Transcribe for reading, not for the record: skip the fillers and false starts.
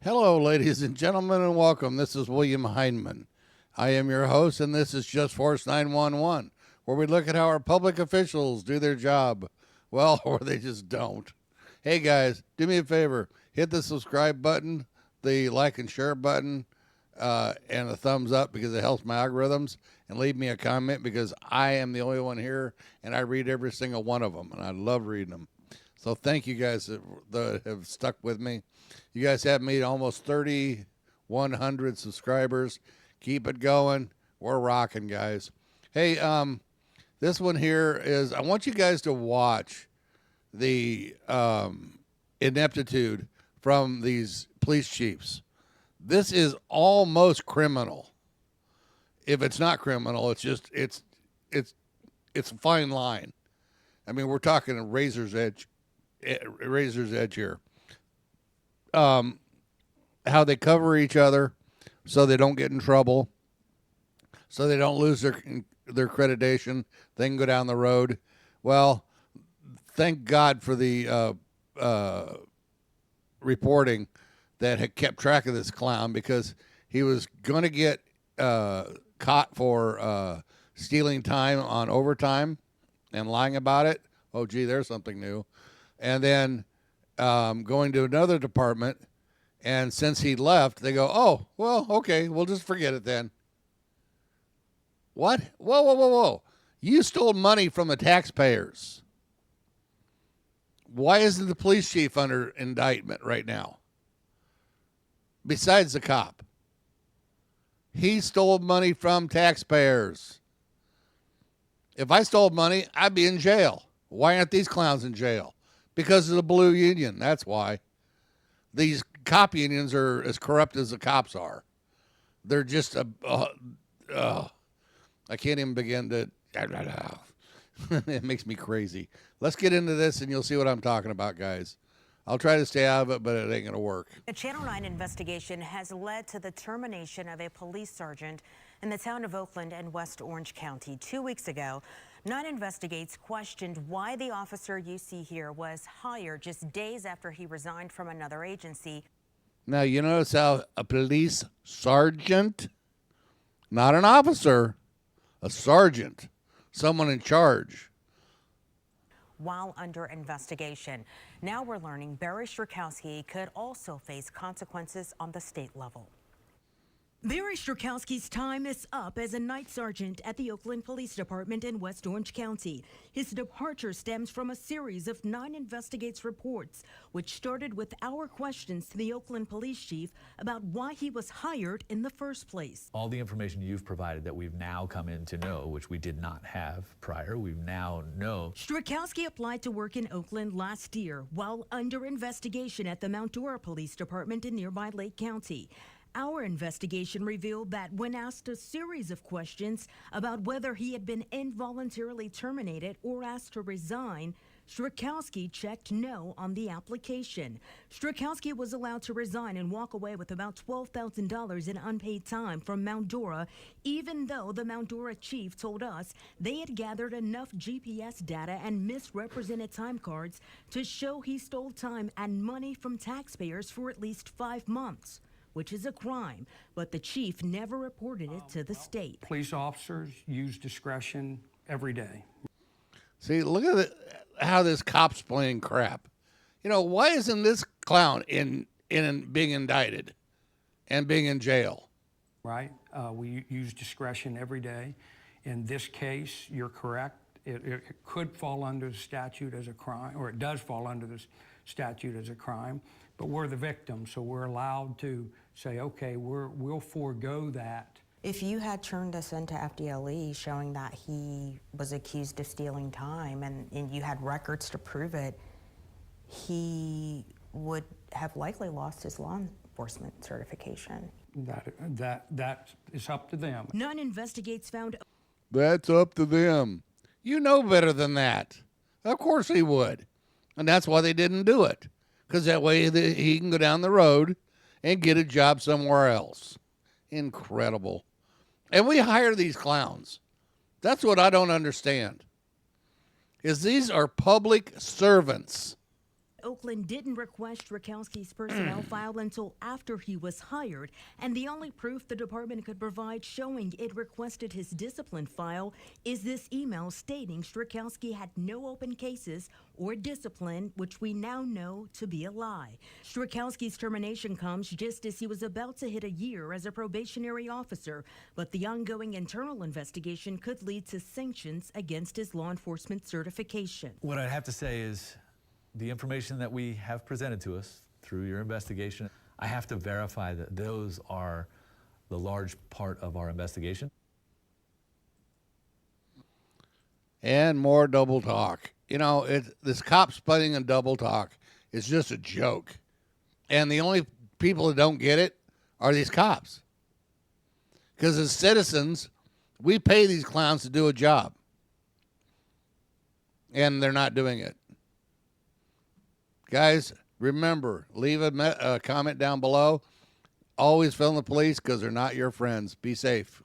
Hello, ladies and gentlemen, and welcome. This is William Hindman. I am your host, and this is Just Force 911, where we look at how our public officials do their job. Well, or they just don't. Hey, guys, do me a favor. Hit the subscribe button, the like and share button, and a thumbs up because it helps my algorithms, and leave me a comment because I am the only one here, and I read every single one of them, and I love reading them. So thank you guys that have stuck with me. You guys have made almost 3,100 subscribers. Keep it going. We're rocking, guys. Hey, this one here is, I want you guys to watch the ineptitude from these police chiefs. This is almost criminal. If it's not criminal, it's just it's a fine line. I mean, we're talking a razor's edge here. How they cover each other so they don't get in trouble, so they don't lose their accreditation. They can go down the road. Well, thank God for the reporting that had kept track of this clown, because he was going to get caught for stealing time on overtime and lying about it. Oh, gee, there's something new. And then going to another department, and since he left, they go, oh, well, okay, we'll just forget it then. What? Whoa. You stole money from the taxpayers. Why isn't the police chief under indictment right now? Besides the cop. He stole money from taxpayers. If I stole money, I'd be in jail. Why aren't these clowns in jail? Because of the blue union. That's why. These cop unions are as corrupt as the cops are. They're just I can't even begin to. It makes me crazy. Let's get into this, and you'll see what I'm talking about, guys. I'll try to stay out of it, but it ain't going to work. A Channel 9 investigation has led to the termination of a police sergeant in the town of Oakland and West Orange County 2 weeks ago. 9 Investigates questioned why the officer you see here was hired just days after he resigned from another agency. Now, you notice how a police sergeant, not an officer, a sergeant, someone in charge, while under investigation. Now we're learning Barry Strakowski could also face consequences on the state level. Barry Strakowski's time is up as a night sergeant at the Oakland Police Department in West Orange County. His departure stems from a series of 9 Investigates reports, which started with our questions to the Oakland police chief about why he was hired in the first place. All the information you've provided that we've now come in to know, which we did not have prior, we now know. Strakowski applied to work in Oakland last year while under investigation at the Mount Dora Police Department in nearby Lake County. Our investigation revealed that when asked a series of questions about whether he had been involuntarily terminated or asked to resign, Strakowski checked no on the application. Strakowski was allowed to resign and walk away with about $12,000 in unpaid time from Mount Dora, even though the Mount Dora chief told us they had gathered enough GPS data and misrepresented time cards to show he stole time and money from taxpayers for at least 5 months. Which is a crime, but the chief never reported it to the state. Police officers use discretion every day. See, look at how this cop's playing crap. You know, why isn't this clown in being indicted and being in jail? Right? We use discretion every day. In this case, you're correct. It could fall under the statute as a crime, or it does fall under the statute as a crime, but we're the victim, so we're allowed to say, okay, we'll forego that. If you had turned this into FDLE showing that he was accused of stealing time and you had records to prove it, he would have likely lost his law enforcement certification. That is up to them. 9 Investigates found. That's up to them. You know better than that. Of course he would. And that's why they didn't do it. Because that way he can go down the road and get a job somewhere else. Incredible. And we hire these clowns. That's what I don't understand. Is these are public servants. Oakland didn't request Strakowski's personnel file until after he was hired, and the only proof the department could provide showing it requested his discipline file is this email stating Strakowski had no open cases or discipline, which we now know to be a lie. Strakowski's termination comes just as he was about to hit a year as a probationary officer, but the ongoing internal investigation could lead to sanctions against his law enforcement certification. What I'd have to say is the information that we have presented to us through your investigation, I have to verify that those are the large part of our investigation. And more double talk. You know, this cop splitting and double talk is just a joke. And the only people that don't get it are these cops. Because as citizens, we pay these clowns to do a job. And they're not doing it. Guys, remember, leave a comment down below. Always film the police because they're not your friends. Be safe.